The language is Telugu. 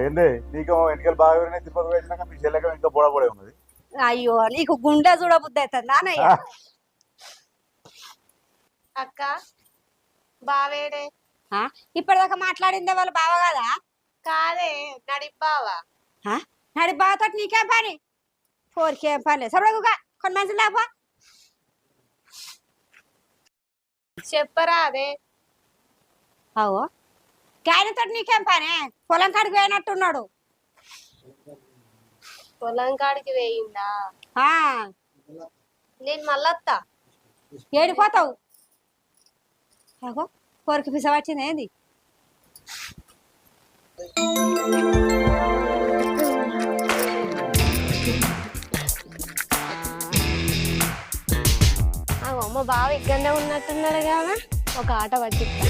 ఏంది నీకు ఎన్నికలు బాగా ఉన్నాయి, తిరుపతి వేసినాక మీ చెల్లెక ఇంకా బొడబొడే ఉన్నది. అయ్యో నీకు గుండె చూడబుద్ధి అవుతుంది నానయ్య. అక్క బావేడే ఇప్పటిదాకా మాట్లాడిందే వాళ్ళు బావ కదా. కాదే నడిపావా నడి బావతో నీకేం పని, ఫోర్కి ఏం పని లేదు. సరదాగా కొన్ని మంచి లేపా చెప్పరా అదే. అవో గాయనతో నీకేం పని, పొలం కాడికి పోయినట్టున్నాడు. పొలం కాడికి వేయిందా, ఆ నేను మళ్ళొత్తా. ఏడిపోతావు అగో కోరికి పిస వచ్చింది ఏంది. మా బావ ఇక్కడనే ఉన్నట్టున్నాడు కదా, ఒక ఆట పట్టిస్తా.